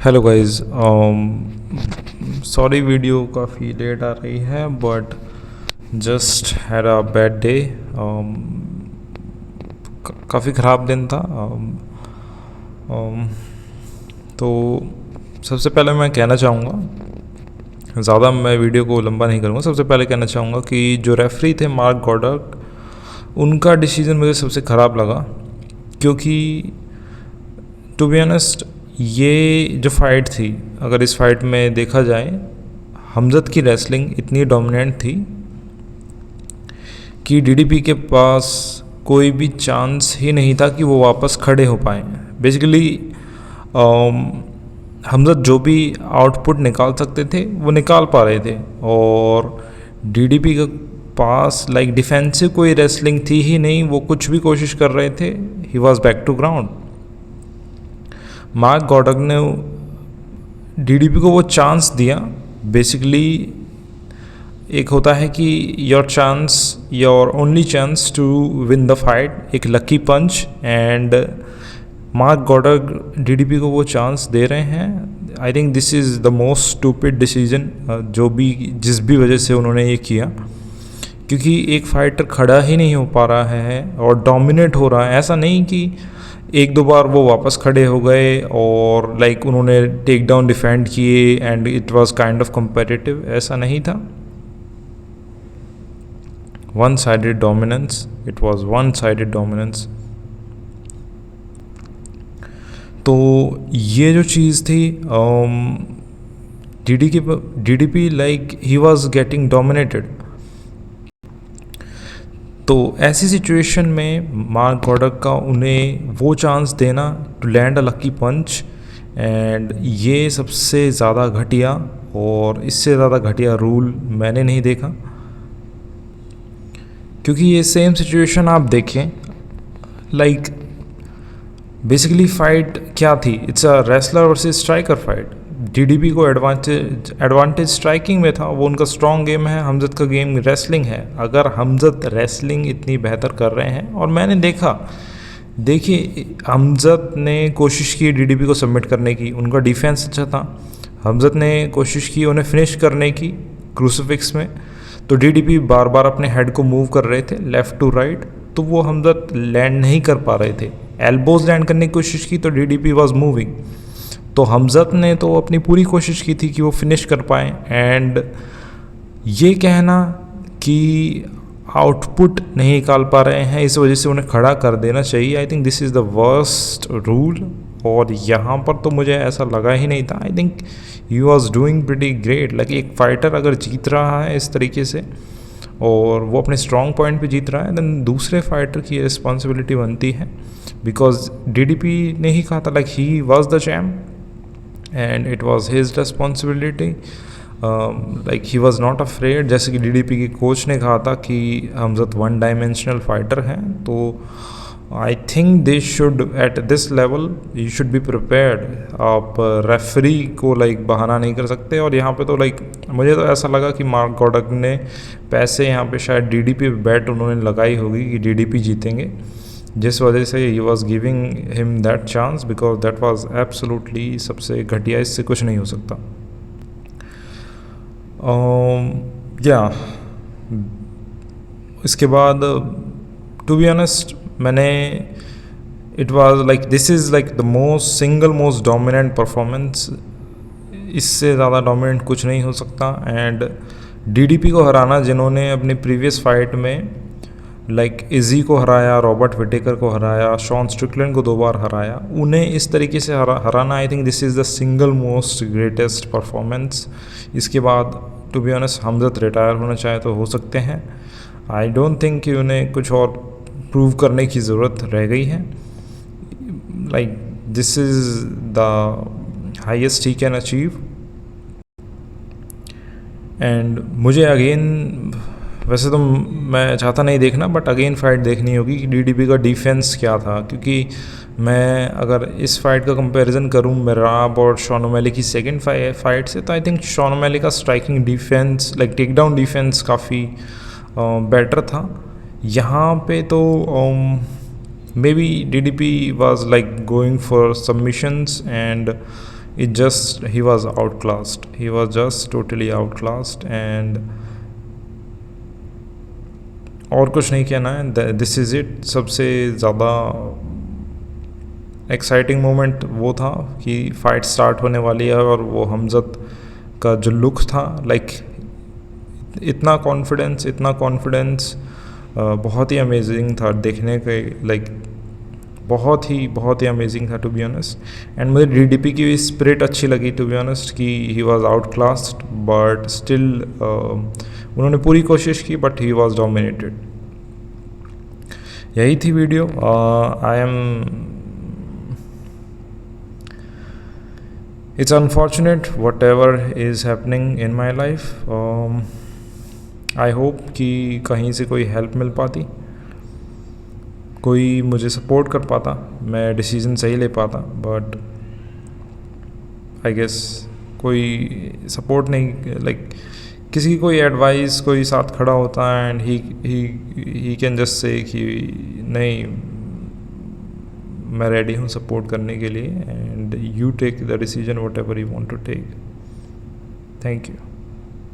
Hello guys. Sorry video काफ़ी late आ रही है but just had a bad day. काफ़ी ख़राब दिन था। um, तो सबसे पहले मैं कहना चाहूँगा, ज़्यादा मैं वीडियो को लंबा नहीं करूँगा। सबसे पहले कहना चाहूँगा कि जो रेफरी थे मार्क गॉडर्क, उनका डिसीजन मुझे सबसे ख़राब लगा, क्योंकि टू बी ऑनेस्ट ये जो फाइट थी, अगर इस फाइट में देखा जाए, हमज़द की रेसलिंग इतनी डोमिनेंट थी कि डीडीपी के पास कोई भी चांस ही नहीं था कि वो वापस खड़े हो पाए। बेसिकली हमज़द जो भी आउटपुट निकाल सकते थे वो निकाल पा रहे थे, और डीडीपी के पास लाइक डिफेंसिव कोई रेसलिंग थी ही नहीं। वो कुछ भी कोशिश कर रहे थे, he was back to ground. Mark Godark ने डीडीपी को वो चांस दिया। बेसिकली एक होता है कि your only chance to win the fight, एक lucky punch, and Mark Godark DDP को वो चांस दे रहे हैं। I think this is the most stupid decision जिस भी वजह से उन्होंने ये किया, क्योंकि एक फाइटर खड़ा ही नहीं हो पा रहा है और डोमिनेट हो रहा है। ऐसा नहीं कि एक दो बार वो वापस खड़े हो गए और लाइक उन्होंने टेक डाउन डिफेंड किए and it was kind of competitive, ऐसा नहीं था। One sided dominance, it was one sided dominance. तो ये जो चीज़ थी, DDP like he was getting dominated. तो ऐसी सिचुएशन में मार्क गॉडर्क का उन्हें वो चांस देना to land a lucky punch, and ये सबसे ज़्यादा घटिया, और इससे ज़्यादा घटिया रूल मैंने नहीं देखा। क्योंकि ये सेम सिचुएशन आप देखें, लाइक बेसिकली फ़ाइट क्या थी, it's a wrestler versus striker fight. DDP को एडवांटेज स्ट्राइकिंग में था, वो उनका स्ट्रॉन्ग गेम है। हमज़द का गेम रेसलिंग है। अगर हमज़द रेसलिंग इतनी बेहतर कर रहे हैं, और मैंने देखिए हमज़द ने कोशिश की डीडीपी को सबमिट करने की, उनका डिफेंस अच्छा था। हमज़द ने कोशिश की उन्हें फिनिश करने की क्रूसीफिक्स में, तो डीडीपी बार बार अपने हेड को मूव कर रहे थे लेफ़्ट टू राइट, तो वो हमज़द लैंड नहीं कर पा रहे थे। एल्बोज लैंड करने की कोशिश की तो डीडीपी वाज मूविंग, तो हमज़द ने तो अपनी पूरी कोशिश की थी कि वो फिनिश कर पाएँ। एंड ये कहना कि आउटपुट नहीं निकाल पा रहे हैं, इस वजह से उन्हें खड़ा कर देना चाहिए, आई think this is the worst rule. और यहाँ पर तो मुझे ऐसा लगा ही नहीं था। I think he was doing pretty great. Like एक फ़ाइटर अगर जीत रहा है इस तरीके से और वो अपने स्ट्रॉन्ग पॉइंट पे जीत रहा है, देन दूसरे फाइटर की रिस्पॉन्सिबिलिटी बनती है, बिकॉज डीडीपी ने ही कहा था like he was the champ and it was his responsibility. Like he was not afraid. जैसे कि डीडीपी की कोच ने कहा था कि हमज़द वन डायमेंशनल फाइटर हैं, तो I think they should at this level you should be prepared. आप रेफरी को लाइक बहाना नहीं कर सकते। और यहाँ पे तो लाइक मुझे तो ऐसा लगा कि मार्क गॉडर्क ने पैसे यहाँ पे शायद डीडीपी पे बैट उन्होंने लगाई होगी कि डीडीपी जीतेंगे, जिस वजह से he was giving him that chance, because that was absolutely सबसे घटिया, इससे कुछ नहीं हो सकता। या इसके बाद टू बी ऑनेस्ट मैंने it was like this is like the most dominant performance. इससे ज़्यादा डोमिनेंट कुछ नहीं हो सकता। एंड डीडीपी को हराना, जिन्होंने अपनी प्रीवियस फाइट में लाइक इजी को हराया, रॉबर्ट विटेकर को हराया, शॉन स्ट्रिकलैंड को 2 बार हराया, उन्हें इस तरीके से हराना, आई think this is the single most greatest performance. इसके बाद टू बी ऑनेस्ट हमज़द रिटायर होना चाहे तो हो सकते हैं। आई डोंट थिंक कि उन्हें कुछ और प्रूव करने की ज़रूरत रह गई है। Like this is the highest he can achieve. And मुझे अगेन, वैसे तो मैं चाहता नहीं देखना, बट अगेन फाइट देखनी होगी कि डीडीपी का डिफेंस क्या था। क्योंकि मैं अगर इस फाइट का कंपैरिजन करूं मेराब और शॉन ओमैली की सेकंड फाइट से, तो आई थिंक शॉन ओमैली का striking defence, like take down defence काफ़ी बेटर था। यहाँ पे तो maybe DDP was like going for submissions, and he was outclassed. He was just totally outclassed. And और कुछ नहीं कहना है, दिस इज़ इट. सबसे ज़्यादा एक्साइटिंग मोमेंट वो था कि फ़ाइट स्टार्ट होने वाली है और वो हमज़त का जो लुक था, लाइक इतना कॉन्फिडेंस बहुत ही अमेजिंग था देखने के. लाइक बहुत ही अमेजिंग था टू बी ऑनेस्ट. एंड मुझे डीडीपी की भी स्पिरिट अच्छी लगी टू बी ऑनेस्ट कि he was out classed but still उन्होंने पूरी कोशिश की बट ही वाज डोमिनेटेड. यही थी video. It's unfortunate what ever is happening in my life. I hope कि कहीं से कोई हेल्प मिल पाती, कोई मुझे सपोर्ट कर पाता, मैं डिसीज़न सही ले पाता. बट आई गेस कोई सपोर्ट नहीं, लाइक किसी की कोई एडवाइस, कोई साथ खड़ा होता है and he can just say कि नहीं, मैं रेडी हूँ सपोर्ट करने के लिए, and you take the decision whatever you want to take. Thank you.